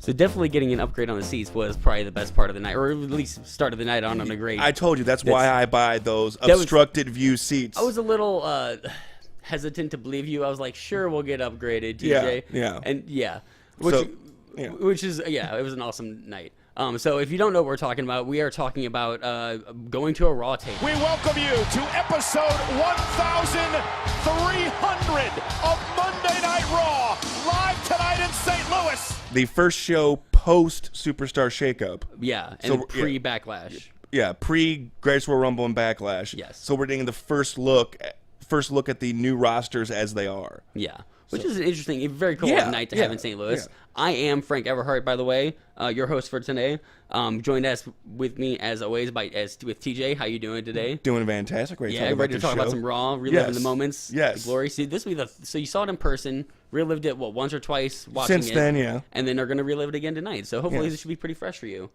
So definitely getting an upgrade on the seats was probably the best part of the night, or at least started the night on a great. I told you that's why I buy those obstructed view seats. I was a little hesitant to believe you. I was like, sure, we'll get upgraded, TJ. Yeah. And which is it was an awesome night. So if you don't know what we're talking about, we are talking about going to a Raw tape. We welcome you to episode 1300 of Monday Night Raw, live tonight in St. Louis. The first show post Superstar Shakeup. Yeah, and pre-Backlash. Yeah, pre-Greatest Royal Rumble and Backlash. Yes. So we're getting the first look at the new rosters as they are. Yeah. Which is an interesting, very cool night to have in St. Louis. Yeah. I am Frank Everhart, by the way, your host for today. Joined with me as always with TJ. How you doing today? Doing fantastic. Ready to talk about some Raw, reliving the moments, the glory. See, this will be so you saw it in person, relived it once or twice watching since then, and then are going to relive it again tonight. So hopefully this should be pretty fresh for you.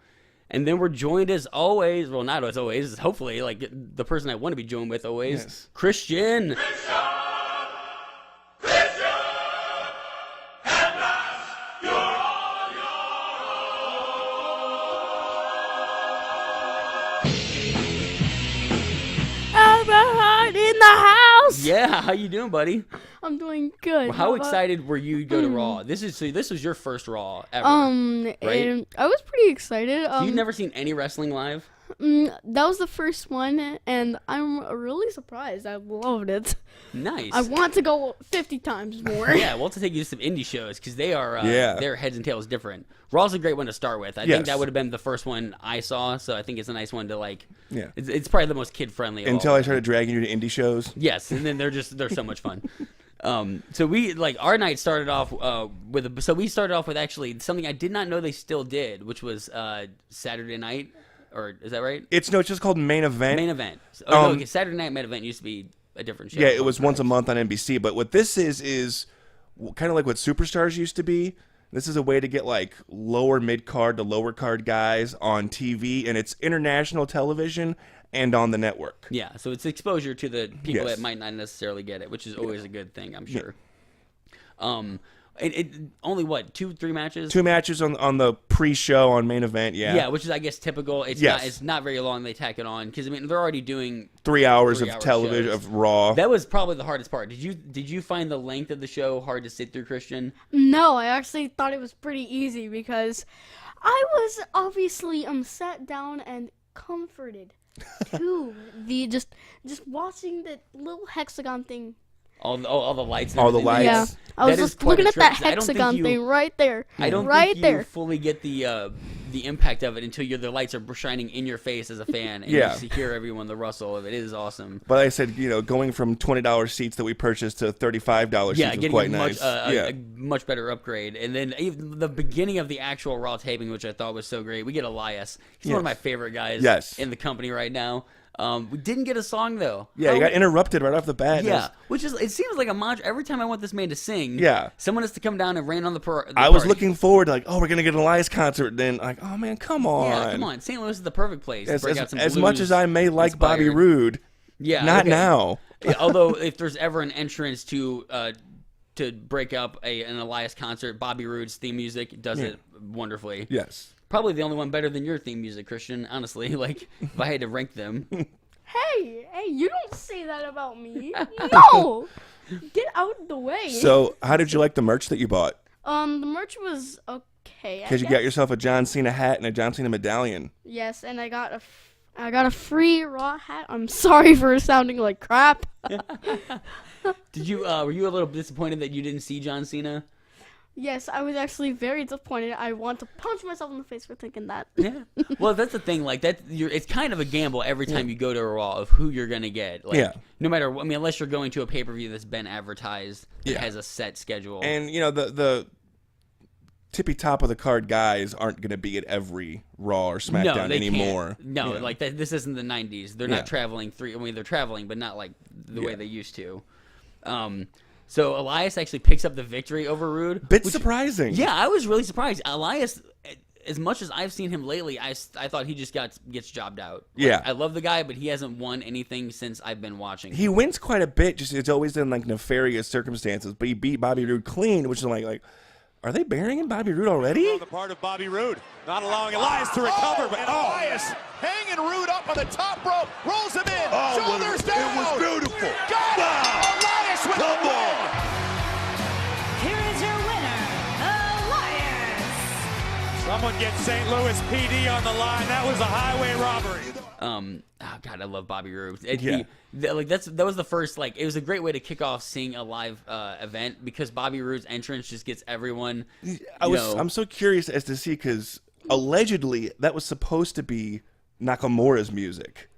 And then we're joined as always, well, not as always, hopefully like the person I want to be joined with always, Christian. In the house. Yeah, how you doing, buddy? I'm doing good. Well, how excited were you to go to Raw? This was your first Raw ever, right? I was pretty excited. So you've never seen any wrestling live? That was the first one, and I'm really surprised. I loved it. Nice. I want to go 50 times more. Yeah, we'll have to take you to some indie shows because they are they're heads and tails different. Raw's a great one to start with. I think that would have been the first one I saw, so I think it's a nice one to like. Yeah, it's probably the most kid friendly. Until I started dragging you to indie shows. Yes, and then they're so much fun. So we our night started off we started off with actually something I did not know they still did, which was Saturday night. Or is that right? It's just called Main Event. Main Event. Okay, Saturday Night Main Event used to be a different show. Yeah, it was once a month on NBC. But what this is kind of like what Superstars used to be. This is a way to get like lower mid-card to lower card guys on TV, and it's international television and on the network. Yeah, so it's exposure to the people that might not necessarily get it, which is always a good thing, I'm sure. Yeah. It only 2-3 matches? 2 matches on the pre-show on Main Event, Yeah, which is I guess typical. It's not very long. They tack it on because they're already doing 3 hours of television shows. of Raw. That was probably the hardest part. Did you find the length of the show hard to sit through, Christian? No, I actually thought it was pretty easy because I was obviously sat down and comforted to the just watching the little hexagon thing. All the lights. All the lights. Yeah, I was just looking at that hexagon thing right there. I don't think you fully get the impact of it until the lights are shining in your face as a fan, and you just hear everyone the rustle of it. It is awesome. But I said, going from $20 seats that we purchased to $35 seats was quite nice. A much better upgrade. And then even the beginning of the actual Raw taping, which I thought was so great. We get Elias. He's one of my favorite guys in the company right now. We didn't get a song though. Yeah, he got interrupted right off the bat. Yeah, which is it seems like a mantra. Every time I want this man to sing, someone has to come down and rain on the party. I was looking forward to we're gonna get an Elias concert. Then oh man, come on. Yeah, come on. St. Louis is the perfect place to break out some as much as I may like Bobby Roode, not now. Although if there's ever an entrance to break up an Elias concert, Bobby Roode's theme music does it wonderfully. Yes. Probably the only one better than your theme music, Christian, honestly. If I had to rank them. Hey, you don't say that about me. No! Get out of the way. So, how did you like the merch that you bought? The merch was okay. Because you got yourself a John Cena hat and a John Cena medallion. Yes, and I got a free Raw hat. I'm sorry for sounding like crap. Did you were you a little disappointed that you didn't see John Cena? Yes, I was actually very disappointed. I want to punch myself in the face for thinking that. Yeah. Well, that's the thing. It's kind of a gamble every time you go to a Raw of who you're gonna get. No matter. Unless you're going to a pay-per-view that's been advertised, that has a set schedule. And the tippy top of the card guys aren't gonna be at every Raw or SmackDown anymore. No, this isn't the '90s. They're not traveling they're traveling, but not like the way they used to. So Elias actually picks up the victory over Roode. Surprising. Yeah, I was really surprised. Elias, as much as I've seen him lately, I thought he just gets jobbed out. I love the guy, but he hasn't won anything since I've been watching. He wins quite a bit. Just it's always in nefarious circumstances. But he beat Bobby Roode clean, which is like Are they burying Bobby Roode already? On the part of Bobby Roode, not allowing Elias to recover, but Elias hanging Roode up on the top rope, rolls him in, shoulders down. It was beautiful. Got it. Elias with the win. Here is your winner, Elias. Someone gets St. Louis PD on the line. That was a highway robbery. Oh God, I love Bobby Roode. Yeah. That was the first, like, it was a great way to kick off seeing a live event, because Bobby Roode's entrance just gets everyone. I'm so curious as to see, because allegedly that was supposed to be Nakamura's music,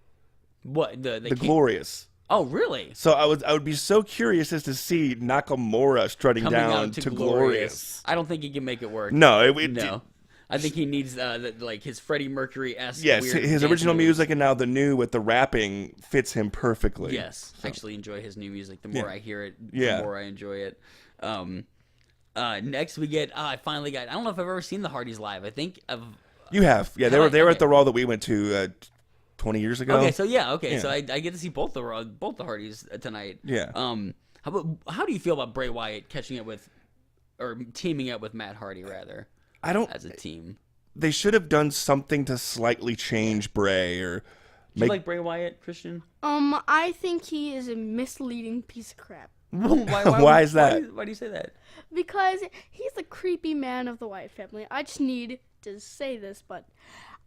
What the Glorious. Oh, really? So I would be so curious as to see Nakamura strutting Coming down out to Glorious. I don't think he can make it work. No, No. I think he needs like his Freddie Mercury-esque. yes, weird his dance original moves. music and now the new with the rapping fits him perfectly. Yes, I actually enjoy his new music. The more I hear it, Yeah. the more I enjoy it. Next we get. I finally got. I don't know if I've ever seen the Hardys live. I think I've. You have, yeah. They Have were I? at the Raw that we went to 20 years ago. Okay, so yeah. Yeah. So I get to see both the Hardys tonight. Yeah. How do you feel about Bray Wyatt catching it with, or teaming up with Matt Hardy rather I don't. as a team? They should have done something to slightly change Bray or Do you like Bray Wyatt, Christian? I think he is a misleading piece of crap. Why is that? Why do you say that? Because he's the creepy man of the Wyatt family. I just need to say this, but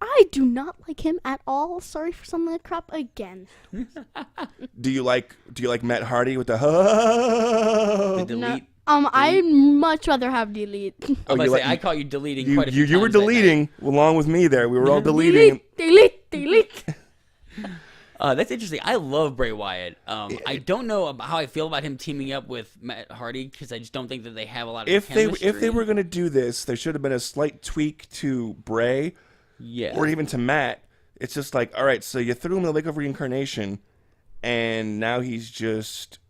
I do not like him at all. Sorry for some of the crap again. Do you like Matt Hardy with the The delete. No, I'd much rather have delete. I was you about to say, like- I caught you deleting quite a few you were times that night. deleting along with me there. We were all deleting. delete. That's interesting. I love Bray Wyatt. I don't know how I feel about him teaming up with Matt Hardy, because I just don't think that they have a lot of If they chemistry. were going to do this, there should have been a slight tweak to Bray yeah, or even to Matt. It's just like, all right, so you threw him in the Lake of Reincarnation, and now he's just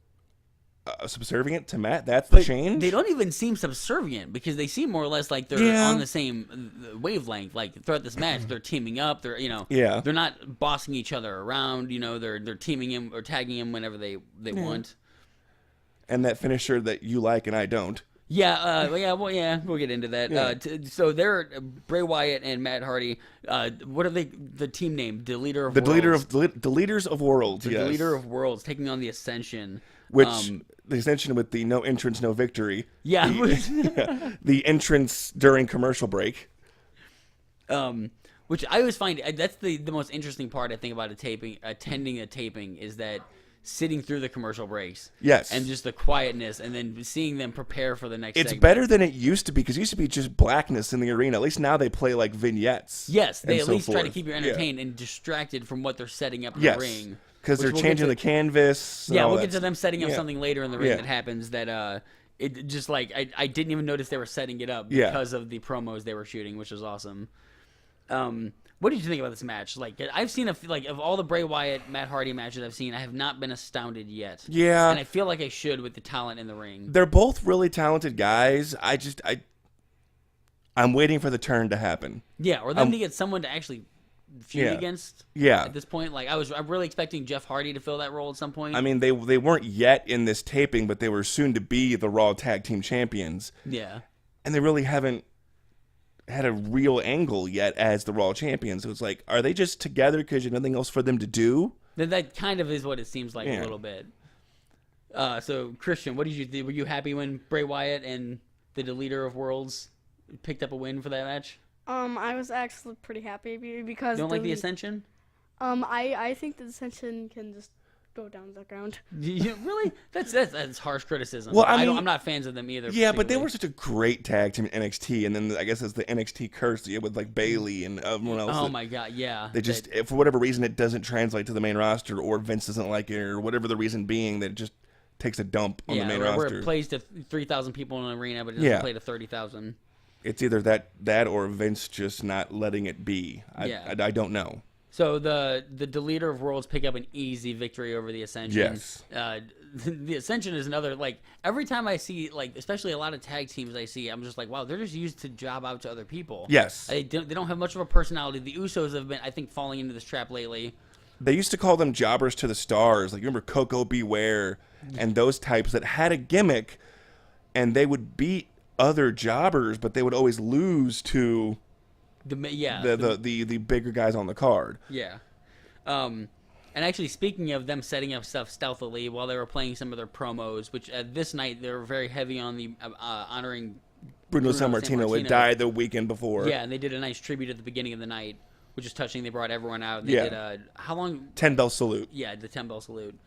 subservient to Matt. That's the but change. they don't even seem subservient, because they seem more or less like they're Yeah. on the same wavelength. Like throughout this match, they're teaming up. They're Yeah. they're not bossing each other around. They're teaming him or tagging him whenever they want. And that finisher that you like and I don't. Yeah, we'll get into that. Yeah. So they're Bray Wyatt and Matt Hardy. What are they? The team name? Deleter of The Worlds. Leaders of Worlds. The yes. Deleter of Worlds taking on the Ascension. Which the Ascension with the no entrance, no victory. Yeah. The entrance during commercial break. Which I always find that's the most interesting part I think about attending a taping is that sitting through the commercial breaks. Yes. And just the quietness, and then seeing them prepare for the next It's segment. better than it used to be, because it used to be just blackness in the arena. At least now they play like vignettes. Yes, they and at so least try to forth. keep you Yeah. entertained and distracted from what they're setting up in Yes. the ring. Because which they're we'll get changing to- the canvas. and Yeah, all we'll that get to them setting up Yeah. something later in the ring Yeah. that happens that it just like I didn't even notice they were setting it up Yeah. because of the promos they were shooting, which was awesome. What did you think about this match? Like I've seen of all the Bray Wyatt Matt Hardy matches I've seen, I have not been astounded yet. Yeah. And I feel like I should with the talent in the ring. They're both really talented guys. I'm waiting for the turn to happen. Yeah, or them to get someone to actually feud Yeah. against. Yeah. At this point, like I'm really expecting Jeff Hardy to fill that role at some point. I mean, they weren't yet in this taping, but they were soon to be the Raw Tag Team Champions. yeah. And they really haven't had a real angle yet as the Raw Champions. So it's like, are they just together because there's nothing else for them to do? That kind of is what it seems like Yeah. a little bit. So Christian, what did you think? Were you happy when Bray Wyatt and the Deleter of Worlds picked up a win for that match? I was actually pretty happy because You don't like the Ascension? I think the Ascension can just go down the ground. Really? That's harsh criticism. Well, I mean- I'm not fans of them either. Yeah, but they particularly. were such a great tag team in NXT, and then I guess it's the NXT curse with like Bailey and everyone else. Oh that my god, yeah. They just, for whatever reason, it doesn't translate to the main roster, or Vince doesn't like it, or whatever the reason being, that it just takes a dump on the main where roster. it plays to 3,000 people in an arena, but it doesn't Yeah. play to 30,000. It's either that or Vince just not letting it be. I don't know. So the Deleter of Worlds pick up an easy victory over the Ascension. Yes. The Ascension is another, like, every time I see, like, especially a lot of tag teams I see, I'm just like, wow, they're just used to job out to other people. Yes. They don't have much of a personality. The Usos have been, I think, falling into this trap lately. They used to call them jobbers to the stars. Like, you remember Coco Beware and those types that had a gimmick, and they would beat other jobbers, but they would always lose to the the bigger guys on the card. Yeah. And actually, speaking of them setting up stuff stealthily while they were playing some of their promos, which this night they were very heavy on the honoring Bruno Sammartino had died the weekend before. Yeah, and they did a nice tribute at the beginning of the night, which is touching. They brought everyone out. They did how long? 10-bell salute. Yeah, the 10-bell salute.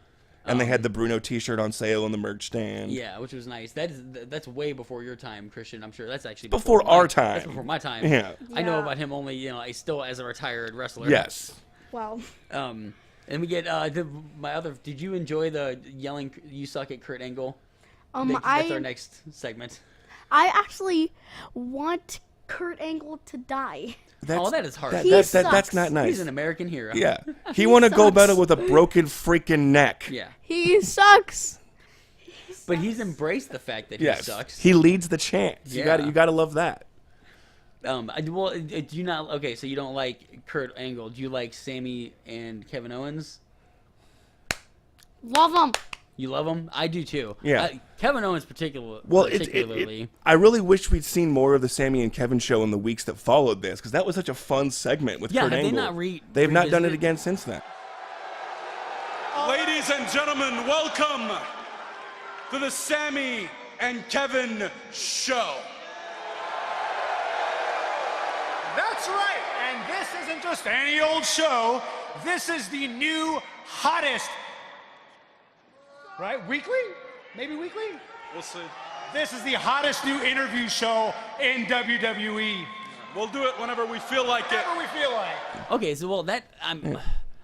And they had the Bruno T-shirt on sale in the merch stand. Yeah, which was nice. That's way before your time, Christian. I'm sure that's actually before our time. That's before my time. Yeah. I know about him only, still as a retired wrestler. Yes. Wow. And we get Did you enjoy the yelling "You suck" at Kurt Angle? That's our next segment. I actually want Kurt Angle to die. That is hard. That's not nice. He's an American hero. Yeah. He want to go better with a broken freaking neck. Yeah. He sucks. But he's embraced the fact that he sucks. He leads the chant. Yeah. You got to love that. Do you not? Okay, so you don't like Kurt Angle. Do you like Sammy and Kevin Owens? Love him. You love them? I do too. Yeah. Kevin Owens particularly. I really wish we'd seen more of the Sammy and Kevin show in the weeks that followed this, because that was such a fun segment with Kurt Angle. They've not done it again since then. Ladies and gentlemen, welcome to the Sammy and Kevin show. That's right, and this isn't just any old show. This is the new hottest. Right? Weekly? Maybe weekly? We'll see. This is the hottest new interview show in WWE. We'll do it whenever we feel like it. Whenever we feel like. Okay, so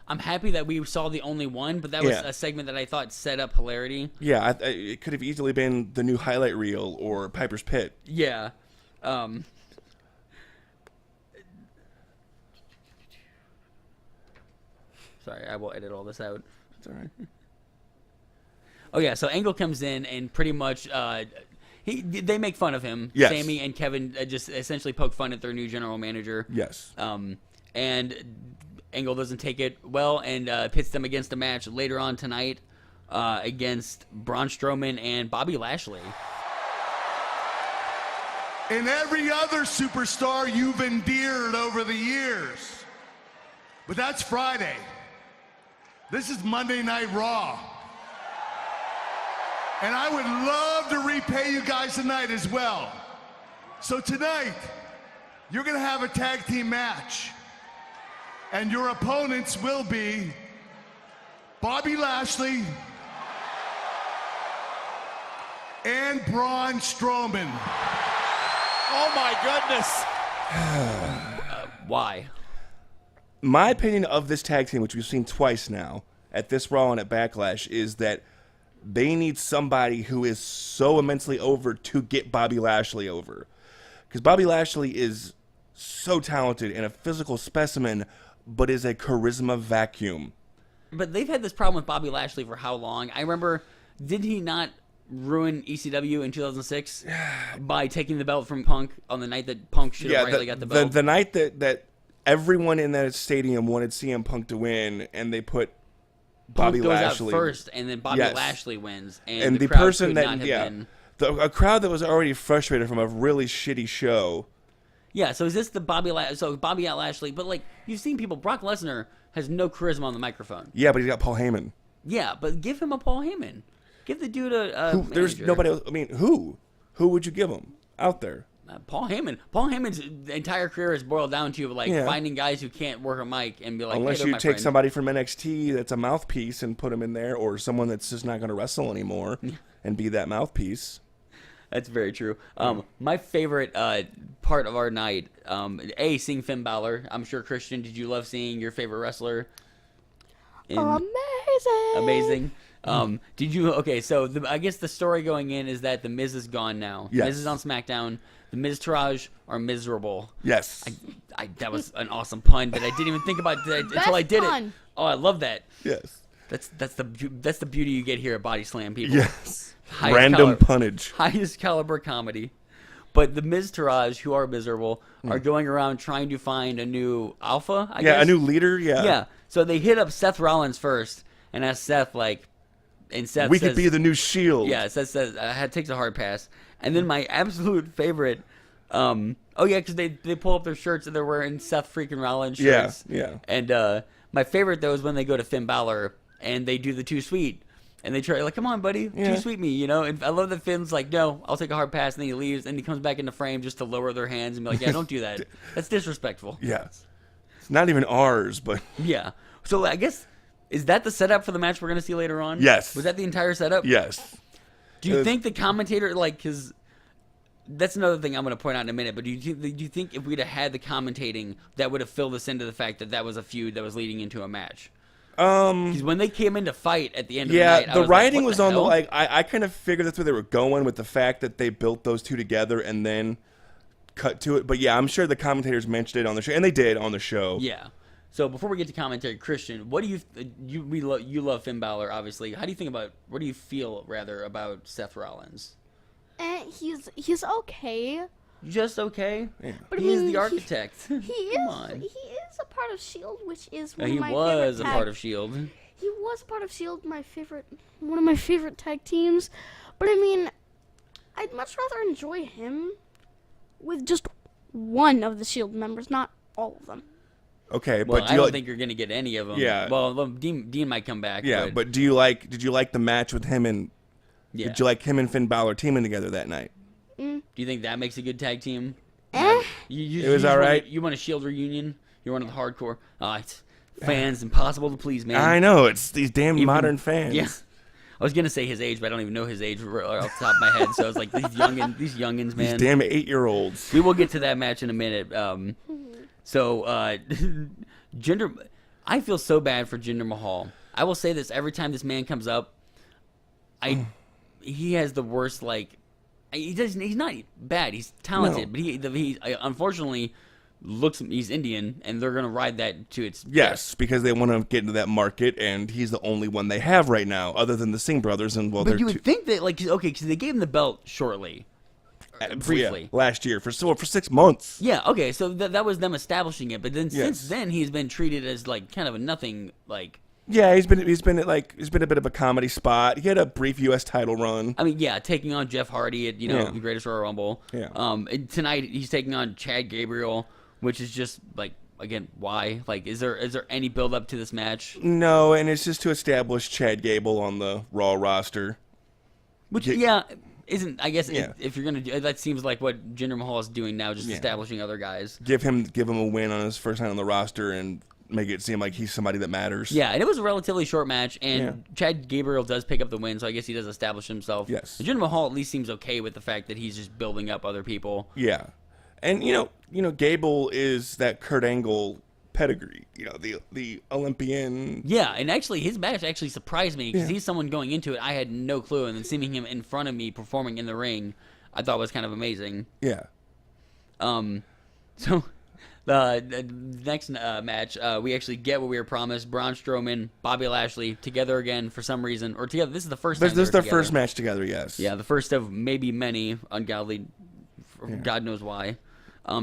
I'm happy that we saw the only one, but that was a segment that I thought set up hilarity. Yeah, it could have easily been the new highlight reel or Piper's Pit. Yeah. Sorry, I will edit all this out. It's all right. Oh yeah, so Angle comes in and pretty much they make fun of him. Yes. Sammy and Kevin just essentially poke fun at their new general manager. Yes. And Angle doesn't take it well and pits them against a match later on tonight against Braun Strowman and Bobby Lashley. And every other superstar you've endeared over the years. But that's Friday. This is Monday Night Raw. And I would love to repay you guys tonight as well. So tonight, you're going to have a tag team match. And your opponents will be Bobby Lashley and Braun Strowman. Oh my goodness. Why? My opinion of this tag team, which we've seen twice now, at this Raw and at Backlash, is that they need somebody who is so immensely over to get Bobby Lashley over. Because Bobby Lashley is so talented and a physical specimen, but is a charisma vacuum. But they've had this problem with Bobby Lashley for how long? I remember, did he not ruin ECW in 2006 by taking the belt from Punk on the night that Punk should have rightly got the belt? The night that everyone in that stadium wanted CM Punk to win, and they put Bobby Punk goes Lashley out first, and then Bobby Lashley wins, and the crowd person could that not have been. a crowd that was already frustrated from a really shitty show. Yeah, so is this the Bobby Lashley? But like you've seen people, Brock Lesnar has no charisma on the microphone. Yeah, but he's got Paul Heyman. Yeah, but give him a Paul Heyman. Give the dude a there's manager. nobody else. I mean, who would you give him out there? Paul Heyman. Paul Heyman's entire career is boiled down to finding guys who can't work a mic and be like, unless hey, you my take friend. somebody from NXT that's a mouthpiece and put him in there, or someone that's just not going to wrestle anymore and be that mouthpiece. That's very true. My favorite part of our night, seeing Finn Balor. I'm sure, Christian, did you love seeing your favorite wrestler? Amazing. Did you? Okay, so I guess the story going in is that the Miz is gone now. Yes. Miz is on SmackDown. The Miz Taraj are miserable. Yes. That was an awesome pun, but I didn't even think about it until I did it. Oh, I love that. Yes. That's the beauty you get here at Body Slam, people. Yes. Random punnage. Highest caliber comedy. But the Miz Taraj, who are miserable, are going around trying to find a new alpha, I guess. A new leader, yeah. Yeah. So they hit up Seth Rollins first and asked Seth, And Seth We says, could be the new Shield. Yeah, Seth says takes a hard pass. And then my absolute favorite. Oh yeah, because they pull up their shirts and they're wearing Seth freaking Rollins shirts. Yeah. And my favorite though is when they go to Finn Balor and they do the too sweet. And they try, like, come on, buddy, Yeah. too sweet me, you know? And I love that Finn's like, no, I'll take a hard pass, and then he leaves, and he comes back into frame just to lower their hands and be like, yeah, don't do that. That's disrespectful. Yeah. It's not even ours, but Yeah. So I guess, is that the setup for the match we're going to see later on? Yes. Was that the entire setup? yes. Do you think the commentator, like, because that's another thing I'm going to point out in a minute, but do you think if we'd have had the commentating, that would have filled us into the fact that that was a feud that was leading into a match? Because when they came in to fight at the end of the night, I the was writing like, what was the on the hell? like. I kind of figured that's where they were going with the fact that they built those two together and then cut to it. But yeah, I'm sure the commentators mentioned it on the show, and they did on the show. Yeah. So before we get to commentary, Christian, what do you love Finn Balor, obviously. How do you think about, what do you feel rather about Seth Rollins? He's okay. Just okay. But I He's mean, the architect. He Come on. is a part of Shield, which is Yeah, one he of my was favorite a part of Shield. He was part of Shield, one of my favorite tag teams. But I mean, I'd much rather enjoy him with just one of the Shield members, not all of them. Okay, Well, but I don't think you're going to get any of them. Yeah. Well, Dean might come back. yeah, but did you like the match with him and yeah. did you like him and Finn Balor teaming together that night? Do you think that makes a good tag team? Eh? You It was just all want- right. You want a Shield reunion? You're one of the hardcore. It's fans, impossible to please, man. I know, it's these damn Even- modern fans. Yeah. I was gonna say his age, but I don't even know his age off the top of my head. So I was like, these youngins, man. These damn 8-year-olds. We will get to that match in a minute. So Jinder, I feel so bad for Jinder Mahal. I will say this every time this man comes up. He has the worst, like, he's not bad. He's talented, No. but he unfortunately he's Indian, and they're gonna ride that to its Yes, because they want to get into that market, and he's the only one they have right now, other than the Singh brothers. And well, But they're you would think that, like, okay, because they gave him the belt shortly, briefly. last year for 6 months. Yeah, okay, so that was them establishing it. But then since Yes. then, he's been treated as like kind of a nothing. Like, Yeah, he's been a bit of a comedy spot. He had a brief U.S. title run. I mean, yeah, taking on Jeff Hardy at Yeah. the Greatest Royal Rumble. Yeah. And tonight he's taking on Chad Gabriel, which is just like, again, why? Like, is there any build up to this match? No, and it's just to establish Chad Gable on the Raw roster. Which isn't, I guess, Yeah. if you're gonna do that, seems like what Jinder Mahal is doing now, just establishing other guys. Give him a win on his first night on the roster and make it seem like he's somebody that matters. Yeah, and it was a relatively short match, and Yeah. Chad Gabriel does pick up the win, so I guess he does establish himself. Yes. Jinder Mahal at least seems okay with the fact that he's just building up other people. Yeah. And you know, Gable is that Kurt Angle pedigree. You know, the Olympian. Yeah, and actually, his match actually surprised me because Yeah. he's someone going into it I had no clue, and then seeing him in front of me performing in the ring, I thought was kind of amazing. Yeah. So the next match, we actually get what we were promised: Braun Strowman, Bobby Lashley together again for some reason, or together. This is the first. This time is they their were first together. match together. Yes. Yeah, the first of maybe many ungodly, God knows why.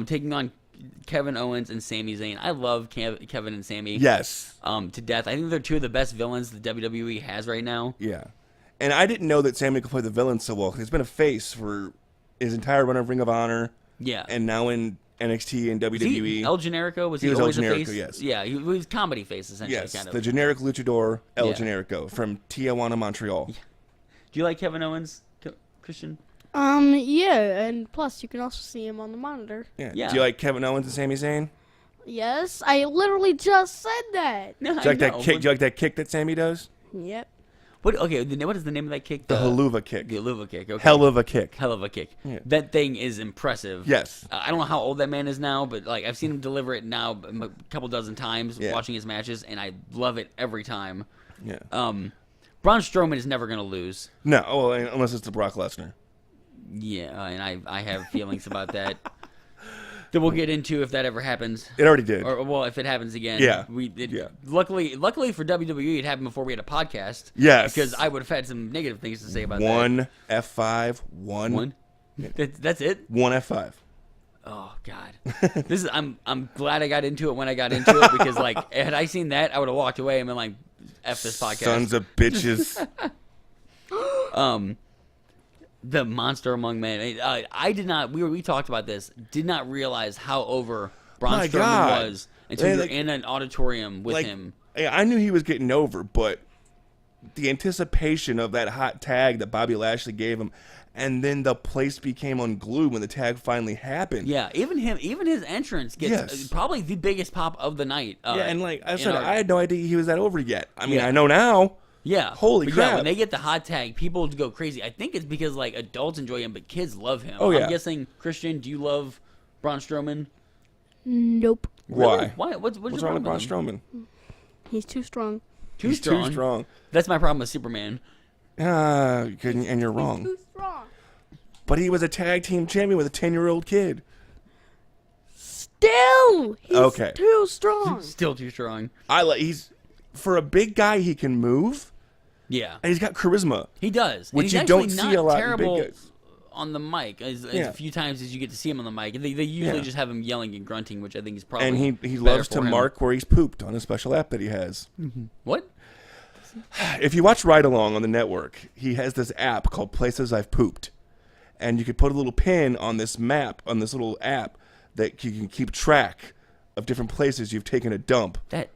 Taking on Kevin Owens and Sami Zayn. I love Kevin and Sami. Yes. To death. I think they're two of the best villains the WWE has right now. Yeah. And I didn't know that Sami could play the villain so well. He's been a face for his entire run of Ring of Honor. Yeah. And now in NXT and WWE. El Generico? Was he was El always a Generico, face? yes. Yeah, he was comedy face, essentially. Yes, kind of. the generic luchador El Yeah. Generico from Tijuana, Montreal. Do you like Kevin Owens, Christian? Yeah, and plus you can also see him on the monitor. Yeah. Yeah. Do you like Kevin Owens and Sami Zayn? Yes, I literally just said that. No, Do you like that kick? Do you like that kick that Sami does? Yep. What is the name of that kick? The haluva kick. The haluva kick. Okay. Hell of a kick. Hell of a kick. Yeah. That thing is impressive. Yes. I don't know how old that man is now, but like I've seen him deliver it now a couple dozen times Yeah. watching his matches, and I love it every time. Yeah. Braun Strowman is never going to lose. No, well, unless it's the Brock Lesnar. Yeah, and I have feelings about that that we'll get into if that ever happens. It already did. Or well, if it happens again. Yeah. Yeah. Luckily for WWE, it happened before we had a podcast. Yes. Because I would have had some negative things to say about that. One F5, One. That's it. one F5. Oh God, this is. I'm glad I got into it when I got into it because like had I seen that, I would have walked away and been like, "F this podcast." Sons of bitches. The monster among men. I did not. We talked about this. Did not realize how over Braun My Strowman God. was until you're Like- in an auditorium with like, him. I knew he was getting over, but the anticipation of that hot tag that Bobby Lashley gave him, and then the place became unglued when the tag finally happened. Yeah, even his entrance gets Yes. probably the biggest pop of the night. Yeah, and like I in said, our- I had no idea he was that over yet. I mean, Yeah. I know now. Yeah. Holy But crap. Yeah, when they get the hot tag, people go crazy. I think it's because like adults enjoy him, but kids love him. Oh, yeah. I'm guessing, Christian, do you love Braun Strowman? Nope. Why? Really? Why? What's What's your wrong with Braun problem Strowman? He's too strong. Too He's strong. too strong. That's my problem with Superman. And you're wrong. Too strong. But he was a tag team champion with a 10-year-old kid. Still, he's Okay. too strong. Still too strong. He's for a big guy, he can move, Yeah, and he's got charisma. he does. And Which he's you actually don't see not a lot in big terrible guys. on the mic. As Yeah. a few times as you get to see him on the mic, they usually Yeah. just have him yelling and grunting, which I think is probably And he better loves to for him. mark where he's pooped on a special app that he has. What? If you watch Ride Along on the network, he has this app called Places I've Pooped. And you could put a little pin on this map, on this little app, that you can keep track of different places you've taken a dump. That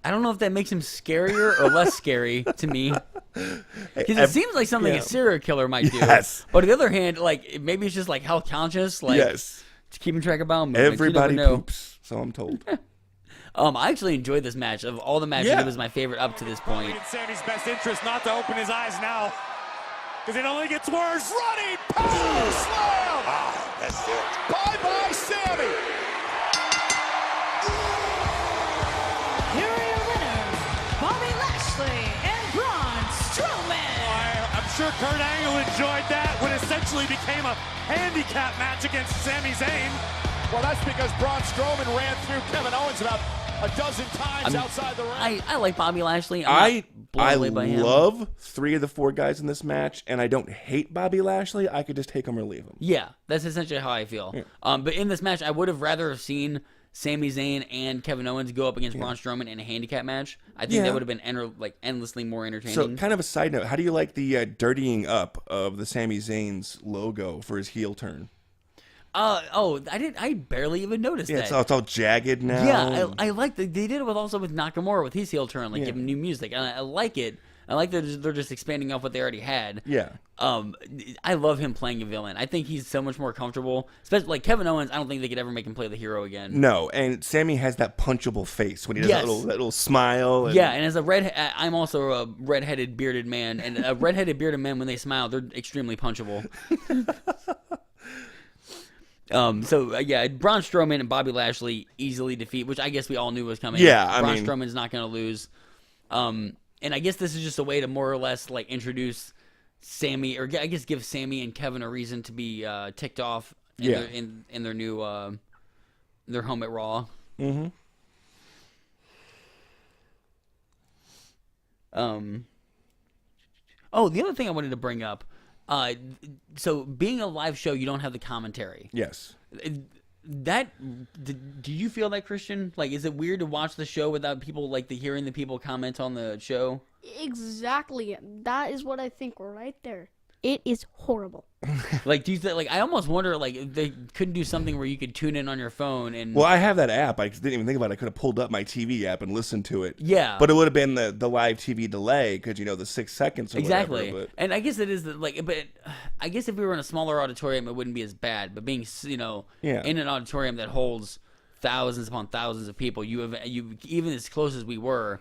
I don't know if that makes him scarier or less scary to me. Because it seems like something yeah. a serial killer might do. Yes. But on the other hand, like maybe it's just like health conscious, like Yes. keeping track of bowel movements. Everybody You never know. poops, so I'm told. I actually enjoyed this match. Of all the matches, Yeah. it was my favorite up to this point. In Sammy's best interest not to open his eyes now, because it only gets worse. Running power slam. Ah, that's it. Bye-bye, Sammy. Here are your winners, Bobby Lashley and Braun Strowman. I'm sure Kurt Angle enjoyed that when it essentially became a handicap match against Sami Zayn. Well, that's because Braun Strowman ran through Kevin Owens about a dozen times outside the ring. I like Bobby Lashley. I'm not blown I away by him. love 3 of the 4 guys in this match, and I don't hate Bobby Lashley. I could just take him or leave him. Yeah, that's essentially how I feel. But in this match, I would have rather have seen Sami Zayn and Kevin Owens go up against Braun Strowman in a handicap match. I think Yeah. that would have been endlessly more entertaining. So, kind of a side note, how do you like the dirtying up of the Sami Zayn's logo for his heel turn? I barely even noticed Yeah, that. it's all jagged now. Yeah, I like that they did it also with Nakamura with his heel turn, like Yeah. giving new music. And I like it. I like that they're just expanding off what they already had. Yeah. I love him playing a villain. I think he's so much more comfortable. Especially like Kevin Owens, I don't think they could ever make him play the hero again. No, and Sammy has that punchable face when he does Yes. that little smile. And, Yeah, and as I'm also a redheaded bearded man, and a redheaded bearded man when they smile, they're extremely punchable. Yeah, Braun Strowman and Bobby Lashley easily defeat, which I guess we all knew was coming. Yeah, I Braun mean- Strowman's not going to lose. And I guess this is just a way to more or less like introduce Sammy, or I guess give Sammy and Kevin a reason to be ticked off in Yeah. their, in their new their home at Raw. Mm-hmm. Oh, the other thing I wanted to bring up. So being a live show, you don't have the commentary. Yes. Do you feel that, Christian? Like, is it weird to watch the show without people hearing the people comment on the show? Exactly. That is what I think right there. It is horrible. Like, do you I almost wonder if they couldn't do something where you could tune in on your phone and Well, I have that app. I didn't even think about it. I could have pulled up my TV app and listened to it. Yeah. But it would have been the live TV delay because, the 6 seconds or exactly. whatever. And I guess it is but I guess if we were in a smaller auditorium, it wouldn't be as bad. But being in an auditorium that holds thousands upon thousands of people, you even as close as we were.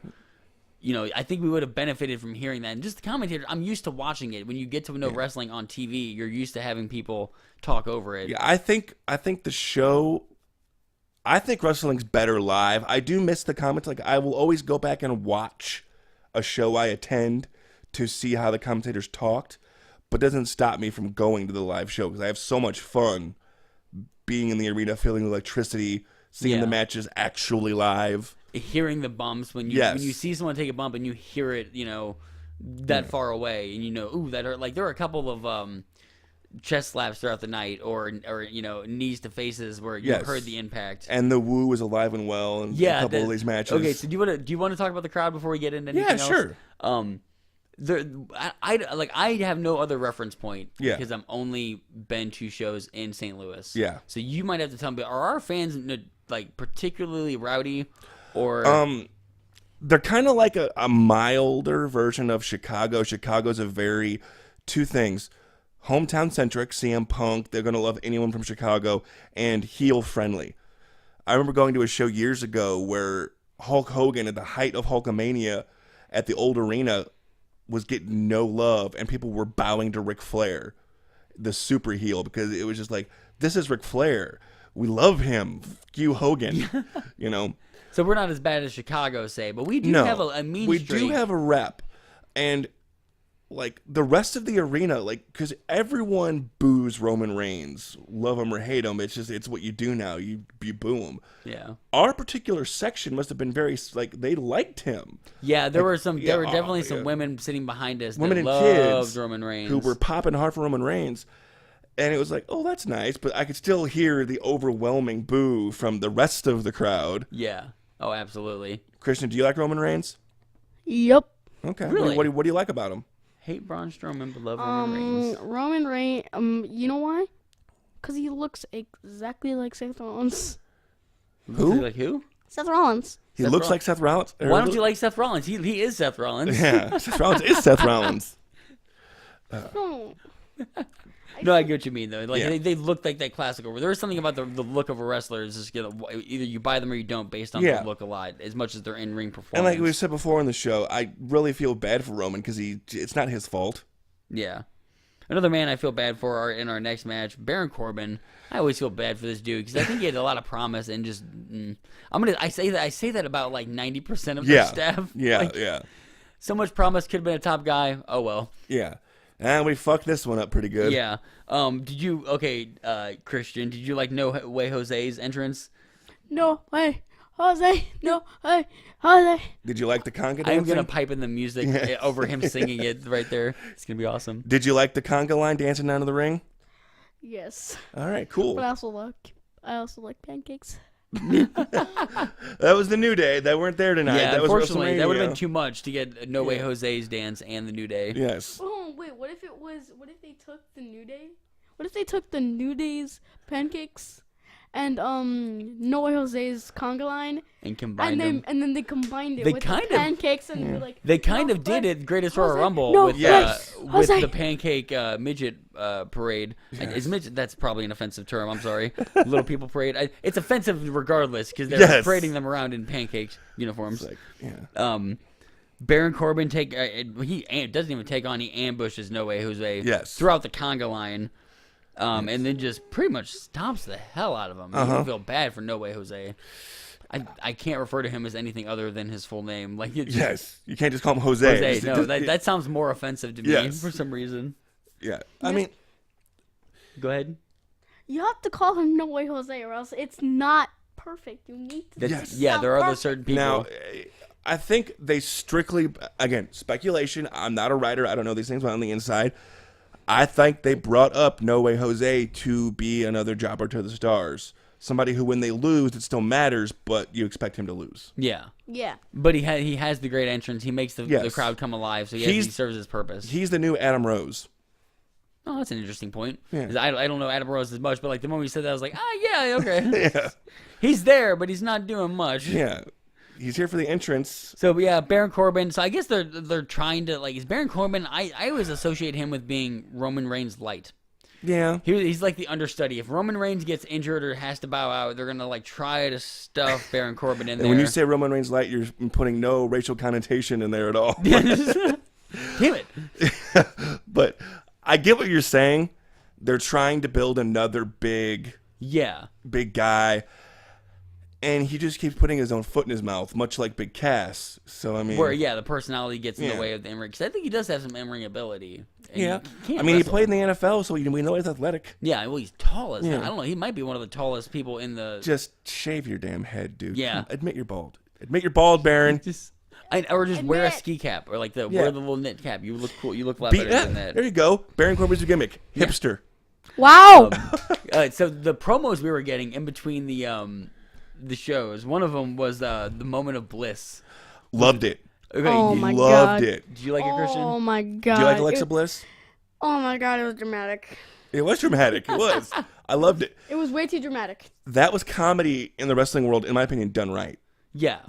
I think we would have benefited from hearing that. And just the commentator, I'm used to watching it. When you get to know wrestling on TV, you're used to having people talk over it. Yeah, I think the show. I think wrestling's better live. I do miss the comments. Like, I will always go back and watch a show I attend to see how the commentators talked, but it doesn't stop me from going to the live show because I have so much fun being in the arena, feeling the electricity, seeing Yeah. the matches actually live. Hearing the bumps when you see someone take a bump and you hear it, that far away, and ooh, that hurt. Like there were a couple of chest slaps throughout the night, or knees to faces where you heard the impact. And the woo was alive and well in a couple of these matches. Okay, so do you want to talk about the crowd before we get into anything else? Sure. I have no other reference point Yeah. because I'm only been to shows in St. Louis. Yeah. So you might have to tell me, are our fans like particularly rowdy, or They're kind of like a milder version of Chicago. Chicago's a very two things: hometown centric, CM Punk. They're gonna love anyone from Chicago, and heel friendly. I remember going to a show years ago where Hulk Hogan, at the height of Hulkamania, at the old arena, was getting no love, and people were bowing to Ric Flair, the super heel, because it was just like, this is Ric Flair. We love him. F you, Hogan. You know. So we're not as bad as Chicago, say, but we do have a mean we streak. do have a rep, and like the rest of the arena, like because everyone boos Roman Reigns, love him or hate him. It's what you do now. You boo him. Yeah. Our particular section must have been very like they liked him. Yeah, there were some. There were definitely some yeah. women sitting behind us Women that and loved kids Roman Reigns, who were popping hard for Roman Reigns. And it was like, oh, that's nice, but I could still hear the overwhelming boo from the rest of the crowd. Yeah. Oh, absolutely. Christian, do you like Roman Reigns? Yep. Okay. Really? What do you like about him? Hate Braun Strowman, but love Roman Reigns. Roman Reigns. You know why? Because he looks exactly like Seth Rollins. Who? Like who? Seth Rollins. He looks like Seth Rollins. Why don't you like Seth Rollins? He is Seth Rollins. Yeah, Seth Rollins is Seth Rollins. No. No, I get what you mean though. Like Yeah. they look like that classical. There is something about the look of a wrestler is just either you buy them or you don't based on Yeah. the look a lot, as much as their in ring performance. And like we said before in the show, I really feel bad for Roman because it's not his fault. Yeah. Another man I feel bad for in our next match, Baron Corbin. I always feel bad for this dude because I think he had a lot of promise and just I say that about like 90% of their staff. Yeah, Like, yeah, so much promise, could have been a top guy. Oh well. yeah. And we fucked this one up pretty good. Yeah. Christian, did you like No Way Jose's entrance? No way, Jose. No way, Jose. Did you like the conga dancing? I'm gonna pipe in the music over him singing it right there. It's gonna be awesome. Did you like the conga line dancing down to the ring? Yes. All right, cool. But I also like pancakes. That was the New Day. They weren't there tonight. Yeah, that was unfortunately, that would have WrestleMania. been too much to get No Way Jose's dance and the New Day. Yes. Oh wait, what if they took the New Day? What if they took the New Day's pancakes and No Way Jose's conga line And combined them. and then they combined it They with kind the of- pancakes and they were like They kind no of did way, it Greatest Royal Jose, Rumble no with way, with Jose. the pancake midget parade. Is midget? That's probably an offensive term. I'm sorry. Little people parade. It's offensive regardless because they're Yes. parading them around in pancake uniforms. Like, yeah. Baron Corbin he doesn't even take on. He ambushes No Way Jose. Yes. Throughout the conga line. And then just pretty much stomps the hell out of him. You feel bad for No Way Jose. I can't refer to him as anything other than his full name. Like Yes. You can't just call him Jose. Jose. No, that sounds more offensive to me Yes. for some reason. Yeah. I mean, Go ahead. You have to call him No Way Jose or else it's not perfect. You need to. That's, it's Yeah, not there are those perfect. certain people. now, I think they strictly, again, speculation. I'm not a writer. I don't know these things on the inside. I think they brought up No Way Jose to be another jobber to the stars. Somebody who, when they lose, it still matters, but you expect him to lose. Yeah. Yeah. But he has the great entrance. He makes the Yes. crowd come alive, so He's- he serves his purpose. He's the new Adam Rose. Oh, that's an interesting point. Yeah. 'Cause I don't know Adam Rose as much, but like the moment you said that, I was like, yeah, okay. Yeah. He's there, but he's not doing much. Yeah. He's here for the entrance. So yeah, Baron Corbin. So I guess they're trying to is Baron Corbin. I always associate him with being Roman Reigns light. Yeah. He's like the understudy. If Roman Reigns gets injured or has to bow out, they're gonna try to stuff Baron Corbin in And there. when you say Roman Reigns light, you're putting no racial connotation in there at all. Damn it. But I get what you're saying. They're trying to build another big guy. And he just keeps putting his own foot in his mouth, much like Big Cass. So, I mean... Where the personality gets in Yeah. the way of the in-ring. Because I think he does have some in-ring ability. And Yeah. he can't I mean, he wrestle. played in the NFL, so we know he's athletic. Yeah, well, he's tall as Yeah. I don't know. He might be one of the tallest people in the. Just shave your damn head, dude. Yeah. Admit you're bald. Admit you're bald, Baron. Or just wear a Admit. ski cap, or like Yeah. wear the little knit cap. You look cool. You look a lot better than that. There you go. Baron Corbin's a gimmick. Hipster. Wow. So the promos we were getting in between the shows, one of them was the moment of bliss. Loved it. Okay, Oh you my Loved God. it. Do you like it, Christian? Oh my god. Do you like Alexa Bliss? Oh my god, it was dramatic. It was dramatic. It was. I loved it. It was way too dramatic. That was comedy in the wrestling world, in my opinion, done right. Yeah.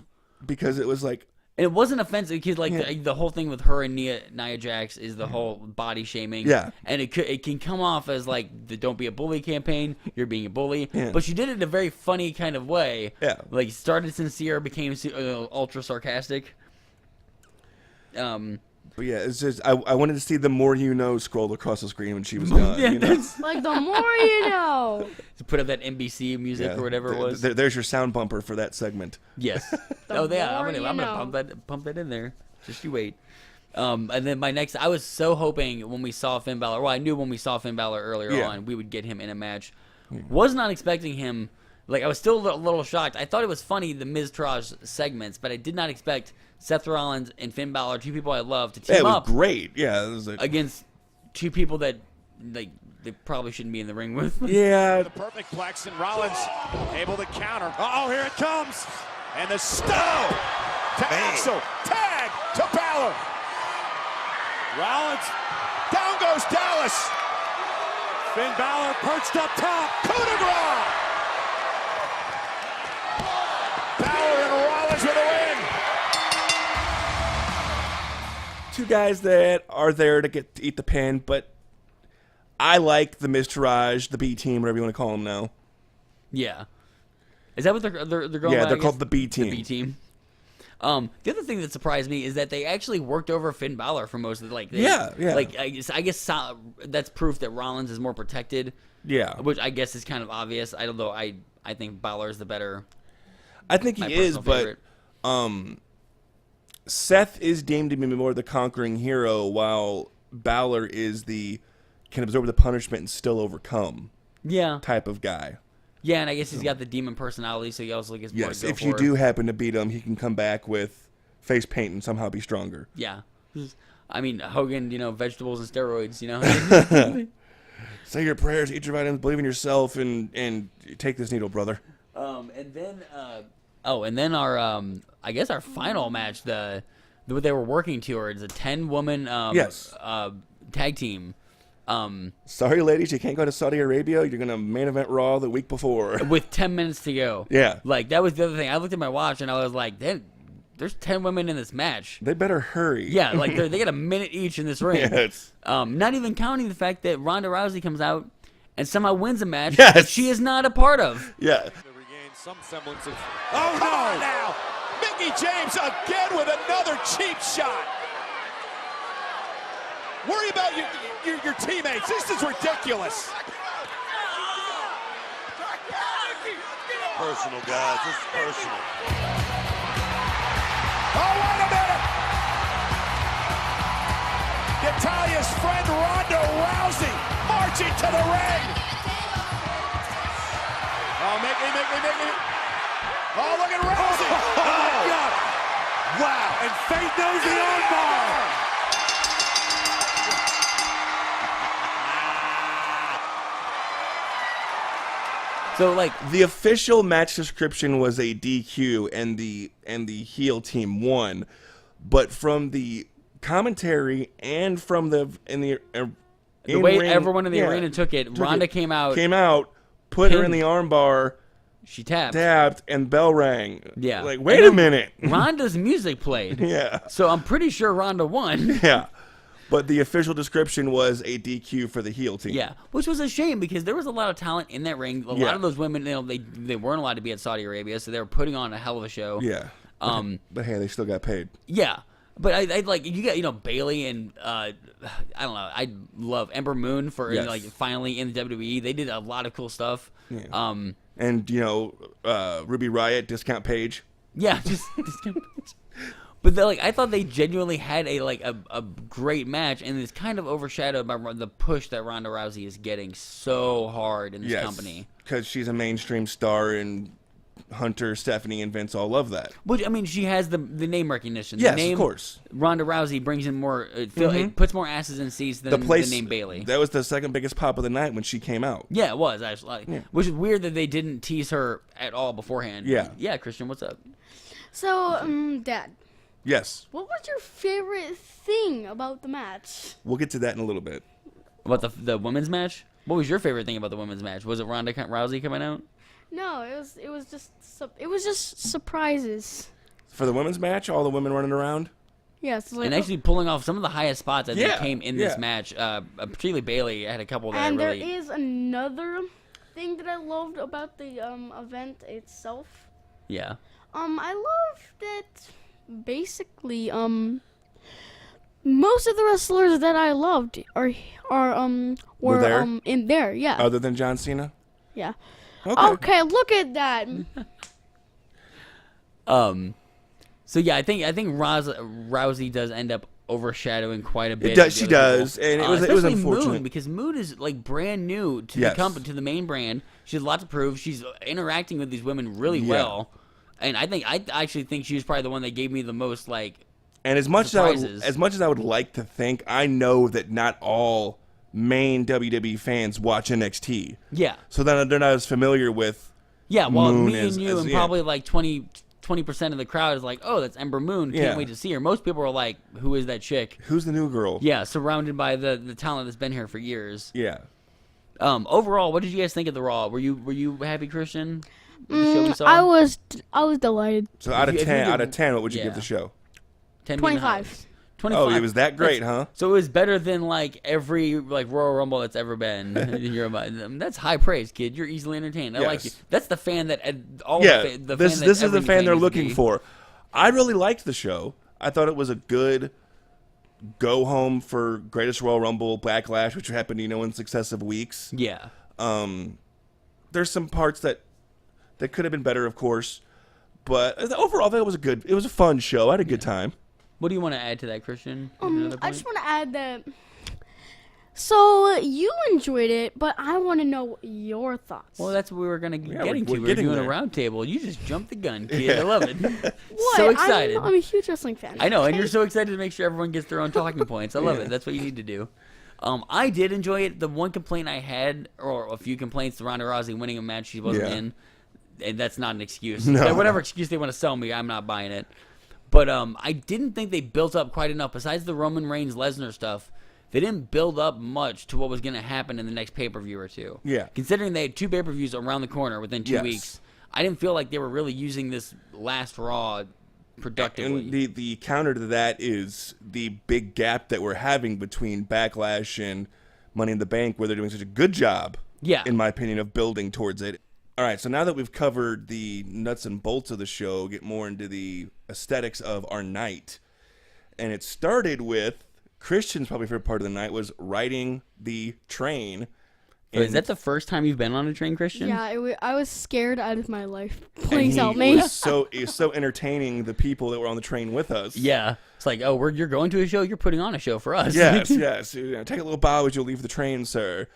Because it was like, And it wasn't offensive because like the whole thing with her and Nia Jax is the whole body shaming. Yeah. And it can come off as like the "Don't be a bully" campaign. You're being a bully. Yeah. But she did it in a very funny kind of way. Yeah. Like started sincere, became ultra sarcastic. but yeah, it's just I wanted to see the "More You Know" scroll across the screen when she was gone. Yeah, you know? Like, the more you know. To put up that NBC music Yeah. or whatever it was. There's your sound bumper for that segment. Yes. Oh yeah, I'm more gonna you know. pump that in there. Just you wait. And then my next, I was so hoping when we saw Finn Balor. Well, I knew when we saw Finn Balor earlier on, we would get him in a match. Was not expecting him. Like I was still a little shocked. I thought it was funny the Miz Taraj segments, but I did not expect Seth Rollins and Finn Balor, two people I love, to Yeah, team it was up great. Yeah, it was like, against two people that like they probably shouldn't be in the ring with. yeah. The perfect plex, and Rollins able to counter. Oh, here it comes. And the stomp to Axel. Tag to Balor. Rollins. Down goes Dallas. Finn Balor perched up top. Coup de grace. Balor and Rollins with a win. Two guys that are there to eat the pin, but I like the Miz Taraj, the B team, whatever you want to call them now. Yeah. Is that what they're going? Yeah, by, they're I called guess? the B team. The B team. The other thing that surprised me is that they actually worked over Finn Balor for most of the Yeah. Like I guess that's proof that Rollins is more protected. Yeah, Which I guess is kind of obvious. I don't know. I think Balor is the better. I think My he is, personal but favorite. Seth is deemed to be more the conquering hero, while Balor is the can absorb the punishment and still overcome Yeah. type of guy. Yeah, and I guess he's got the demon personality, so he also gets more Yes, to go if you for. do happen to beat him, he can come back with face paint and somehow be stronger. Yeah. I mean, Hogan, vegetables and steroids, Say your prayers, eat your vitamins, believe in yourself, and take this needle, brother. And then our I guess our final match, what they were working towards, a 10-woman Yes. tag team. Sorry, ladies, you can't go to Saudi Arabia. You're gonna main event Raw the week before. With 10 minutes to go. Yeah. Like that was the other thing. I looked at my watch and I was like, there's 10 women in this match. They better hurry. Yeah, like they get a minute each in this ring. Yes. Not even counting the fact that Ronda Rousey comes out and somehow wins a match Yes. that she is not a part of. Yeah. To regain some semblance of. Oh no! Now, Mickey James again with another cheap shot. Worry about your teammates. This is ridiculous. Personal, guys. This is personal. Oh, wait a minute! Natalia's friend Ronda Rousey marching to the ring. Oh, Mickey. Oh, look at Rousey. Oh, my God. Wow. And Fate knows the armbar. So like The official match description was a DQ, and the heel team won, but from the commentary and from the way everyone in the arena took it, Ronda came out, put her in pinned. the armbar, she tapped. dabbed, and bell rang. Yeah. Like, wait And a then minute. Ronda's music played. Yeah. So I'm pretty sure Ronda won. Yeah. But the official description was a DQ for the heel team. Yeah, which was a shame because there was a lot of talent in that ring. A Yeah. lot of those women, they weren't allowed to be at Saudi Arabia, so they were putting on a hell of a show. Yeah. But hey, they still got paid. Yeah, but I like you got Bailey and I don't know. I love Ember Moon for Yes. like finally in the WWE. They did a lot of cool stuff. Yeah. And Ruby Riott, discount page. Yeah, just. But I thought they genuinely had a great match, and it's kind of overshadowed by the push that Ronda Rousey is getting so hard in this company. Because she's a mainstream star, and Hunter, Stephanie, and Vince all love that. Which, I mean, she has the name recognition. Yes, the name, of course. Ronda Rousey brings in more. It puts more asses in seats than the name Bailey. That was the second biggest pop of the night when she came out. Yeah, it was actually. Which is weird that they didn't tease her at all beforehand. Yeah. Yeah, Christian, what's up? So, Dad, Yes. What was your favorite thing about the match? We'll get to that in a little bit. About the women's match? What was your favorite thing about the women's match? Was it Ronda Rousey coming out? No, it was just surprises. For the women's match, all the women running around? Yes, like, And actually pulling off some of the highest spots I think Yeah, came in this match. Particularly Bailey had a couple that and really... there is another thing that I loved about the event itself. Yeah. I loved that basically most of the wrestlers that I loved were there? In there, yeah. Other than John Cena? Yeah. Okay. Okay, look at that. So yeah, I think Rousey does end up overshadowing quite a bit. It does. of the She other does, people. and it was Especially unfortunate. Moon, because Moon is like brand new to Yes. the company, to the main brand. She has a lot to prove. She's interacting with these women really Yeah. well, and I actually think she was probably the one that gave me the most like. And as much surprises. as I would like to think, I know that not all main WWE fans watch NXT. Yeah. So then they're not as familiar with. Yeah, well, Moon me as- and you as- and yeah. probably like 20% of the crowd is like, oh, that's Ember Moon. Can't Yeah. wait to see her. Most people are like, who is that chick? Who's the new girl? Yeah, surrounded by the talent that's been here for years. Yeah. Overall, what did you guys think of the Raw? Were you happy, Christian? With the show we saw? I was delighted. So out of If you 10, could- out of 10, what would you yeah. give the show? 10 being the 25. highest. 25. Oh, it was that great, huh? So it was better than like every like Royal Rumble that's ever been. That's high praise, kid. You're easily entertained. I like you. Yes. That's the fan that all Yeah. the This fan that is the every fan they're needs to looking be. for. I really liked the show. I thought it was a good go home for Greatest Royal Rumble Backlash, which happened, in successive weeks. Yeah. There's some parts that could have been better, of course, but overall, I thought it was a fun show. I had a good time. What do you want to add to that, Christian? Another I point? just want to add that. So you enjoyed it, but I want to know your thoughts. Well, that's what we were going to get we're into. We were getting doing a there. round table. You just jumped the gun, kid. I love it. What? So excited. I'm a huge wrestling fan. I know, and okay? you're so excited to make sure everyone gets their own talking points. I love it. That's what you need to do. I did enjoy it. The one complaint I had, or a few complaints, to Ronda Rousey winning a match she wasn't Yeah. in, and that's not an excuse. No. Whatever excuse they want to sell me, I'm not buying it. But I didn't think they built up quite enough. Besides the Roman Reigns Lesnar stuff, they didn't build up much to what was going to happen in the next pay-per-view or two. Yeah. Considering they had 2 pay-per-views around the corner within 2 Yes. weeks, I didn't feel like they were really using this last Raw productively. And the counter to that is the big gap that we're having between Backlash and Money in the Bank, where they're doing such a good job, Yeah. in my opinion, of building towards it. All right, so now that we've covered the nuts and bolts of the show, get more into the aesthetics of our night. And it started with Christian's probably favorite part of the night was riding the train. Wait, is that the first time you've been on a train, Christian? Yeah, I was scared out of my life. And Please he help me. was so entertaining the people that were on the train with us. Yeah. It's like, oh, you're going to a show? You're putting on a show for us. Yes. Take a little bow as you leave the train, sir.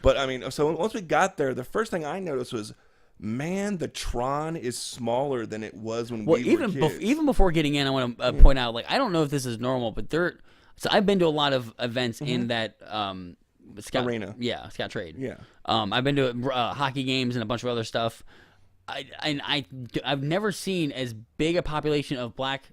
But, I mean, so once we got there, the first thing I noticed was, man, the Tron is smaller than it was when Well, we were kids. even before getting in, I want to point out, like, I don't know if this is normal, but so I've been to a lot of events in that Scott, Arena. Yeah, Scott Trade. Yeah. I've been to hockey games and a bunch of other stuff. I've never seen as big a population of black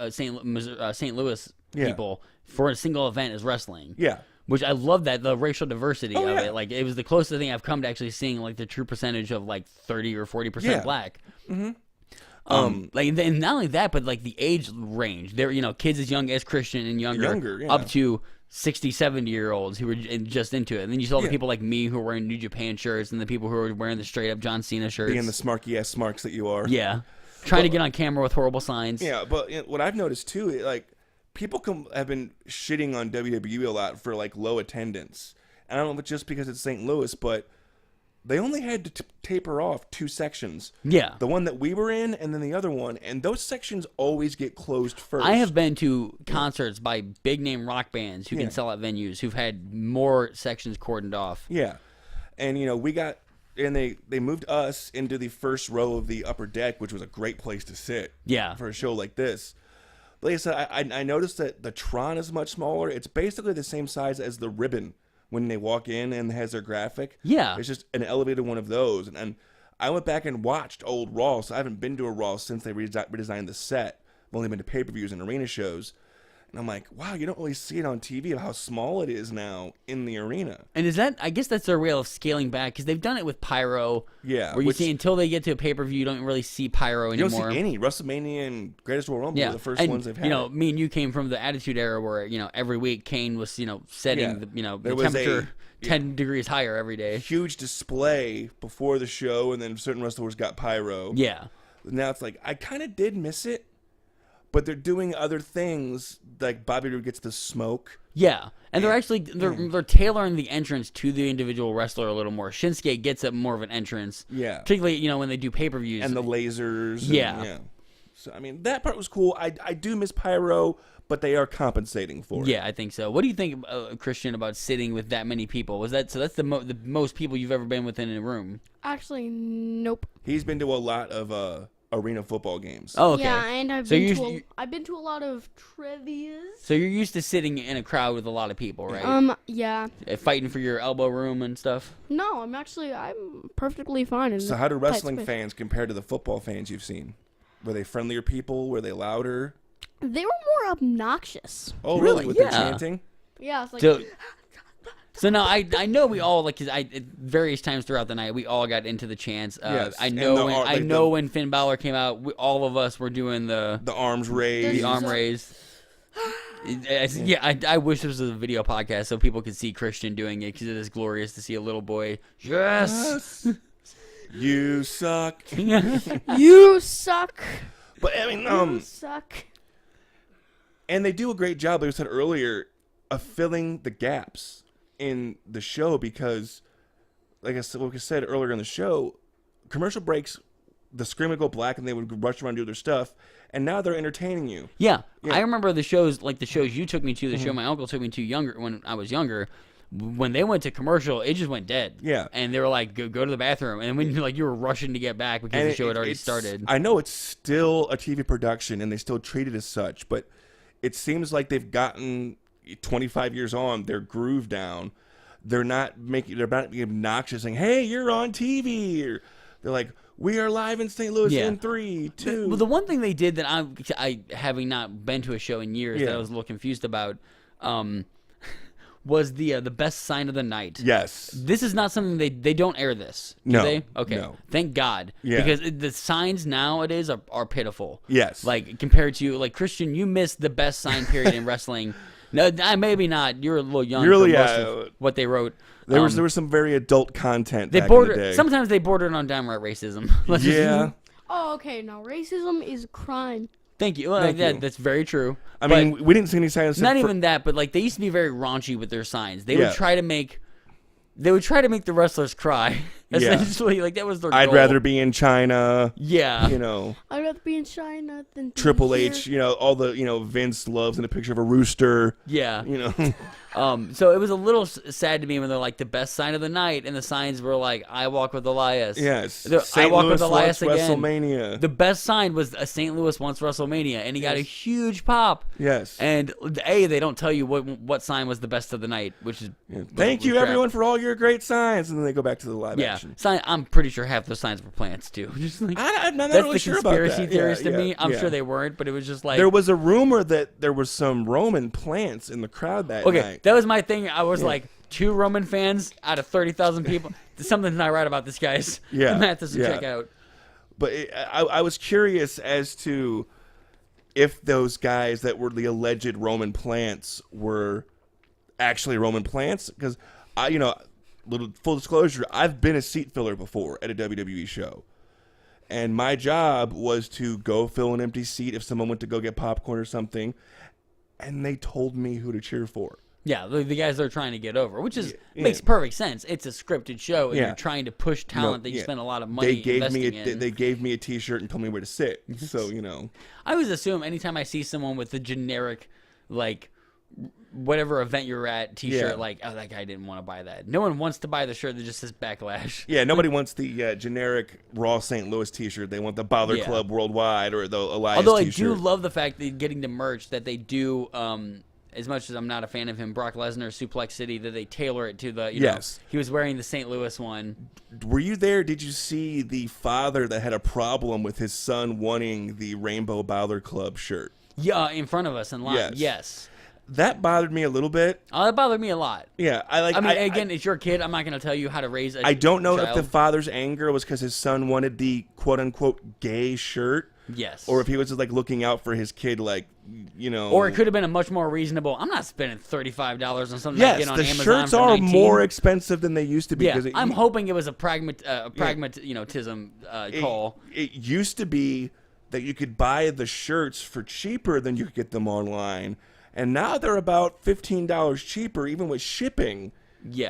St. Louis Yeah. people for a single event as wrestling. Yeah. Which I love that, the racial diversity of yeah. it. Like, it was the closest thing I've come to actually seeing, like, the true percentage of, like, 30 or 40% Yeah. black. Like, and not only that, but, like, the age range. They're, kids as young as Christian and younger yeah. up to 60, 70-year-olds who were just into it. And then you saw the Yeah. people like me who were wearing New Japan shirts and the people who were wearing the straight-up John Cena shirts. Being the smarky-ass smarks that you are. Yeah. Trying to get on camera with horrible signs. Yeah, but what I've noticed, too, like, people have been shitting on WWE a lot for, like, low attendance. And I don't know if it's just because it's St. Louis, but they only had to taper off 2 sections. Yeah. The one that we were in and then the other one. And those sections always get closed first. I have been to concerts by big-name rock bands who can sell out venues who've had more sections cordoned off. Yeah. And, we got... And they moved us into the first row of the upper deck, which was a great place to sit. Yeah. For a show like this. But like I said, I noticed that the Tron is much smaller. It's basically the same size as the ribbon when they walk in and has their graphic. Yeah. It's just an elevated one of those. And I went back and watched old Raw, so I haven't been to a Raw since they redesigned the set. I've only been to pay-per-views and arena shows. And I'm like, wow, you don't really see it on TV of how small it is now in the arena. And is that? I guess that's their way of scaling back because they've done it with pyro. Yeah, where you see until they get to a pay per view, you don't really see pyro you anymore. don't see any. WrestleMania and Greatest Royal Rumble were the first and, ones they've had. You know, me and you came from the Attitude Era where every week Kane was setting the temperature 10 degrees higher every day. Huge display before the show, and then certain wrestlers got pyro. Yeah. Now it's like I kind of did miss it. But they're doing other things, like Bobby Roode gets the smoke. Yeah, and they're actually they're tailoring the entrance to the individual wrestler a little more. Shinsuke gets a more of an entrance. Yeah, particularly when they do pay-per-views and the lasers. Yeah. So I mean that part was cool. I do miss pyro, but they are compensating for it. Yeah, I think so. What do you think, Christian, about sitting with that many people? Was that so? That's the most people you've ever been within a room. Actually, nope. He's been to a lot of arena football games. Oh, okay. Yeah, and I've been to a lot of trivias. So you're used to sitting in a crowd with a lot of people, right? Yeah. Fighting for your elbow room and stuff. No, I'm perfectly fine. So how do wrestling fans compare to the football fans you've seen? Were they friendlier people? Were they louder? They were more obnoxious. Oh, really? With their chanting? Yeah, it's like. So now I know we all at various times throughout the night we all got into the chants. Yes. I know when Finn Balor came out, all of us were doing the arms raised. The arm raised. I wish this was a video podcast so people could see Christian doing it because it is glorious to see a little boy. Yes. You suck. You suck. But I mean, you suck. And they do a great job, like I said earlier, of filling the gaps in the show because, like I said earlier in the show, commercial breaks, the screen would go black and they would rush around and do their stuff, and now they're entertaining you. Yeah. I remember the shows, like the shows you took me to, the show my uncle took me to when I was younger. When they went to commercial, it just went dead. Yeah. And they were like, go to the bathroom. And when you were rushing to get back because the show had already started. I know it's still a TV production and they still treat it as such, but it seems like they've gotten 25 years on their groove down. They're not being obnoxious saying, hey, you're on TV. Or they're like, we are live in St. Louis in 3, 2. Well, the one thing they did that I having not been to a show in years that I was a little confused about was the best sign of the night. Yes. This is not something they don't air this. Do they? Okay. No. Thank God. Yeah. Because the signs nowadays are pitiful. Yes. Like compared to Christian, you missed the best sign period in wrestling. No, maybe not. You're a little young for most of what they wrote. There was some very adult content. Sometimes they bordered on downright racism. Oh, okay. Now racism is a crime. Thank you. Well, that's very true. I mean, we didn't see any signs. Not even that, but they used to be very raunchy with their signs. They would try to make the wrestlers cry. Essentially, that was their goal. I'd rather be in China. Yeah. I'd rather be in China than Triple here. H, all the, Vince loves in a picture of a rooster. Yeah. So it was a little sad to me when they're like the best sign of the night, and the signs were like, I walk with Elias. Yes. I walk with Elias again. WrestleMania. The best sign was a St. Louis once WrestleMania, and he got a huge pop. Yes. And they don't tell you what sign was the best of the night, which is thank you everyone for all your great signs, and then they go back to the live action. I'm pretty sure half those signs were plants too. Just I'm not that's really the sure about that. conspiracy theorist to me. I'm sure they weren't, but it was just like there was a rumor that there was some Roman plants in the crowd that night. That was my thing. I was like 2 Roman fans out of 30,000 people. Something's not right about this, guys. Yeah, the math doesn't check out. But I was curious as to if those guys that were the alleged Roman plants were actually Roman plants, because little full disclosure, I've been a seat filler before at a WWE show. And my job was to go fill an empty seat if someone went to go get popcorn or something. And they told me who to cheer for. Yeah, the guys they're trying to get over, which makes perfect sense. It's a scripted show, and you're trying to push talent that you spend a lot of money investing in. They gave me a T-shirt and told me where to sit. So, I always assume anytime I see someone with the generic, whatever event you're at T-shirt, that guy didn't want to buy that. No one wants to buy the shirt that just says Backlash. Yeah, nobody wants the generic Raw St. Louis T-shirt. They want the Balor Club Worldwide or the Elias Although T-shirt. I do love the fact that getting the merch that they do as much as I'm not a fan of him, Brock Lesnar, Suplex City, that they tailor it to the, Yes. he was wearing the St. Louis one. Were you there? Did you see the father that had a problem with his son wanting the Rainbow Balor Club shirt? Yeah, in front of us in line. Yes. That bothered me a little bit. Oh, that bothered me a lot. Yeah, it's your kid. I'm not going to tell you how to raise a I don't know child. if the father's anger was because his son wanted the quote-unquote gay shirt. Yes. Or if he was just, like, looking out for his kid, like, Or it could have been a much more reasonable, I'm not spending $35 on something I yes, get on the Amazon shirts for are $19. more expensive than they used to be. Yeah, 'cause I'm hoping it was a pragmatism call. It used to be that you could buy the shirts for cheaper than you could get them online. And now they're about $15 cheaper, even with shipping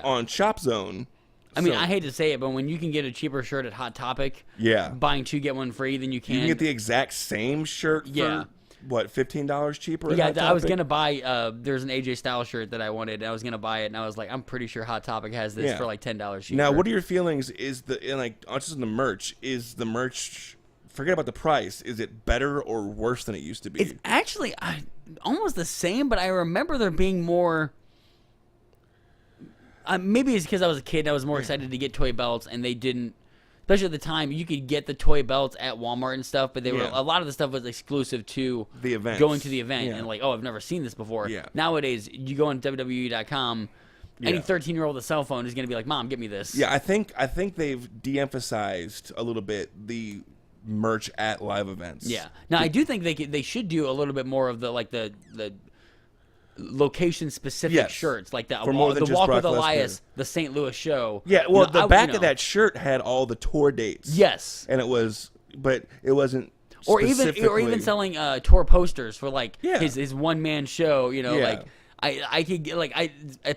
on Shop Zone. I mean, I hate to say it, but when you can get a cheaper shirt at Hot Topic, buying 2 get 1 free, then you can. You can get the exact same shirt for, what, $15 cheaper? Yeah, at Hot I was Topic? going to buy, there's an AJ Styles shirt that I wanted, and I was going to buy it, and I was like, I'm pretty sure Hot Topic has this for like $10 cheaper. Now, what are your feelings? Just in the merch, is the merch, forget about the price, is it better or worse than it used to be? It's actually almost the same, but I remember there being more. Maybe it's because I was a kid and I was more excited to get toy belts, and they didn't. Especially at the time, you could get the toy belts at Walmart and stuff, but they were a lot of the stuff was exclusive to the event, going to the event, and like, oh, I've never seen this before. Yeah. Nowadays, you go on WWE.com. Any 13-year-old with a cell phone is going to be like, Mom, get me this. Yeah, I think they've de-emphasized a little bit the merch at live events. Yeah. Now, I do think they should do a little bit more of the location-specific shirts, like the more than just Walk Brock with Elias, Lesnar. the St. Louis show. Yeah, well, the back of that shirt had all the tour dates. Yes. And it wasn't Or even selling tour posters for like his one-man show, like I could get, like,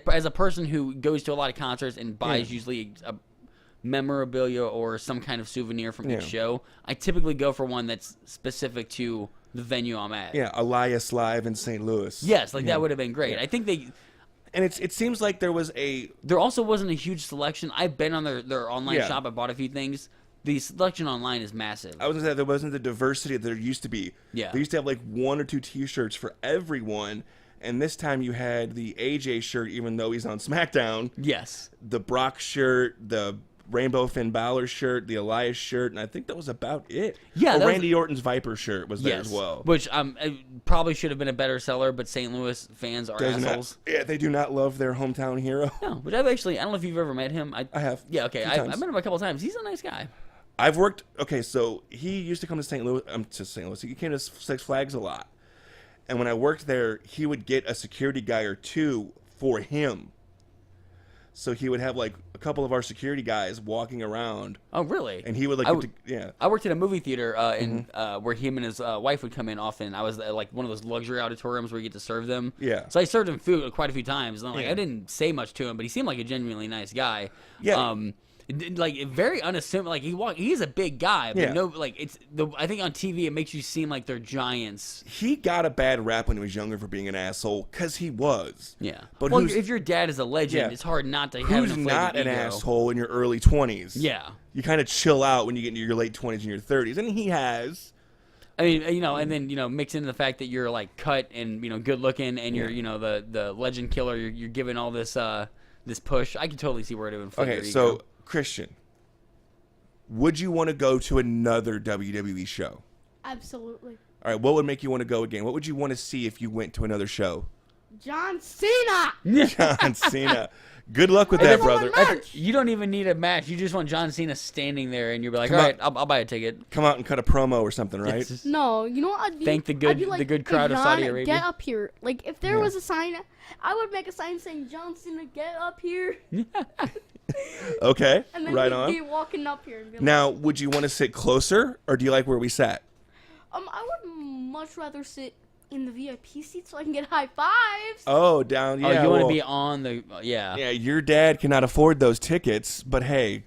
as a person who goes to a lot of concerts and buys usually a memorabilia or some kind of souvenir from each show, I typically go for one that's specific to the venue I'm at. Yeah, Elias Live in St. Louis. Yes, that would have been great. I think they... And it seems like there also wasn't a huge selection. I've been on their online shop. I bought a few things. The selection online is massive. I was going to say, there wasn't the diversity that there used to be. Yeah. They used to have like 1 or 2 T-shirts for everyone, and this time you had the AJ shirt, even though he's on SmackDown. Yes. The Brock shirt, the Rainbow Finn Balor shirt, the Elias shirt, and I think that was about it. Yeah, Randy Orton's Viper shirt was there as well. Which it probably should have been a better seller, but St. Louis fans are assholes. They do not love their hometown hero. No, which I don't know if you've ever met him. I have. Yeah, okay. I've met him a couple times. He's a nice guy. I've worked. Okay, so he used to come to St. Louis. He came to Six Flags a lot, and when I worked there, he would get a security guy or 2 for him. So he would have like a couple of our security guys walking around. Oh, really? And he would like, I worked at a movie theater where him and his wife would come in often. I was like one of those luxury auditoriums where you get to serve them. Yeah. So I served him food quite a few times. And I didn't say much to him, but he seemed like a genuinely nice guy. Yeah. Like very unassuming. Like he's a big guy, but I think on TV it makes you seem like they're giants. He got a bad rap when he was younger for being an asshole, because he was. Yeah. But if your dad is a legend, it's hard not to have an inflated not an ego. asshole in your early 20s? Yeah. You kind of chill out when you get into your late 20s and your 30s, and he has. I mean, and then, mix in the fact that you're like cut and, good looking, and you're, the legend killer, you're giving all this this push. I can totally see where it would inflate your ego. So Christian, would you want to go to another WWE show? Absolutely. All right, what would make you want to go again? What would you want to see if you went to another show? John Cena. John Cena. Good luck with that, brother. You don't even need a match. You just want John Cena standing there, and you'll be like, all right, I'll buy a ticket. Come out and cut a promo or something, right? No, you know what I'd be? Thank the good crowd of Saudi Arabia. Get up here. Like, if there was a sign, I would make a sign saying, John Cena, get up here. Okay, and then right he'd on. be walking up here. And be now, would you want to sit closer, or do you like where we sat? I would much rather sit in the VIP seat so I can get high fives. Oh, down, yeah. Oh, you want to be on the, yeah. Yeah, your dad cannot afford those tickets, but hey,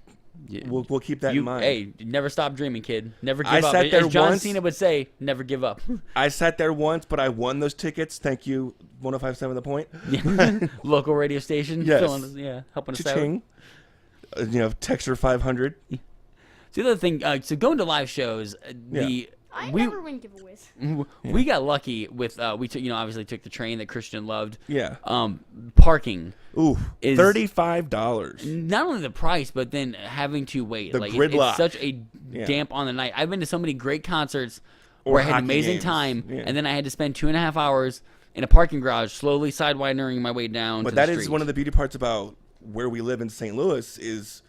we'll keep that in mind. Hey, never stop dreaming, kid. Never give up. Sat there As John once. Cena would say, never give up. I sat there once, but I won those tickets. Thank you, 105.7 The Point. Yeah. Local radio station. Yes. Helping us Cha-ching. out. Texter 500. The other thing, so going to live shows, I we never win giveaways. we got lucky with we took obviously took the train that Christian loved. Yeah. Parking. Ooh, is $35. not only the price, but then having to wait. The like gridlock. it's such a damp on the night. I've been to so many great concerts Or where I had an hockey amazing games. time, Yeah. and then I had to spend 2.5 hours in a parking garage, slowly sidewindering my way down. But to that the is street. one of the beauty parts about where we live in St. Louis is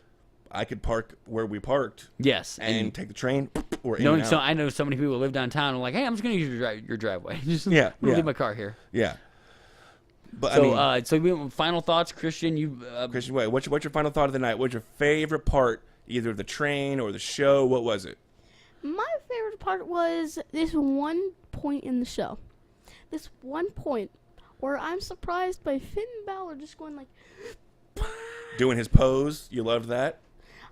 I could park where we parked Yes, and take the train or in knowing and so out. I know so many people who live downtown. I'm like, hey, I'm just gonna use your driveway. Just Yeah, I'm gonna yeah. leave my car here. Yeah. But So, I mean, so final thoughts, Christian. You Christian, wait, what's your final thought of the night? What's your favorite part, either of the train or the show? What was it? My favorite part was this one point in the show. This one point where I'm surprised by Finn Balor just going like. Doing his pose, you loved that?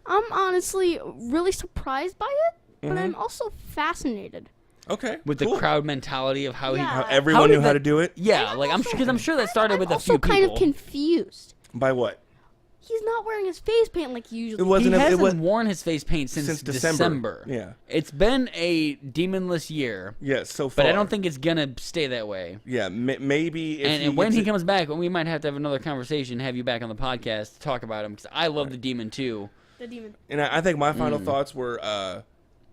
I'm honestly really surprised by it, but I'm also fascinated. Okay, with cool. the crowd mentality of how Yeah. he. How everyone did knew how the- to do it? Yeah, like I'm sure that started I'm with a also few kind people. of confused. By what? He's not wearing his face paint like he usually. It wasn't. He It hasn't was worn his face paint since December. Yeah. It's been a demonless year, Yeah. So far, but I don't think it's gonna stay that way. Yeah, maybe. If And when gets he it- comes back, we might have to have another conversation, have you back on the podcast to talk about him because I love the demon too. The demon. And I think my final thoughts were,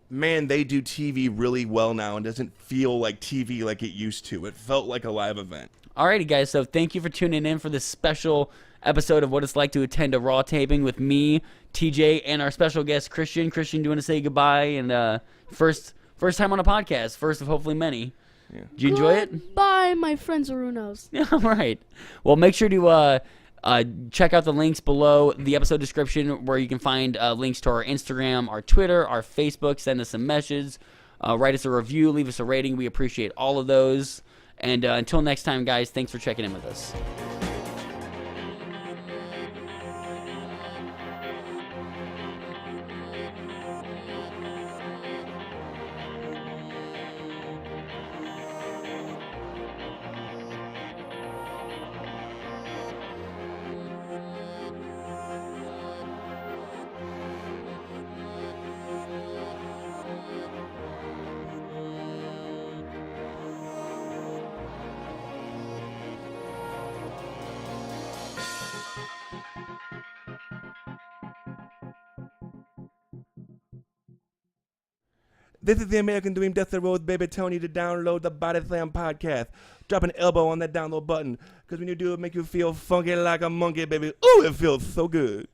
man, they do TV really well now and doesn't feel like TV like it used to. It felt like a live event. Alrighty, guys. So thank you for tuning in for this special episode of what it's like to attend a Raw taping with me, TJ, and our special guest Christian. Christian, do you want to say goodbye? And first time on a podcast, first of hopefully many. Yeah. Did you enjoy it? Bye, my friends Arunos. Yeah, all right. Well, make sure to check out the links below the episode description where you can find links to our Instagram, our Twitter, our Facebook. Send us some messages. Write us a review. Leave us a rating. We appreciate all of those. And until next time, guys, thanks for checking in with us. This is the American Dream Death Row with Baby Tony to download the Body Slam podcast. Drop an elbow on that download button, because when you do it, make you feel funky like a monkey, baby. Ooh, it feels so good.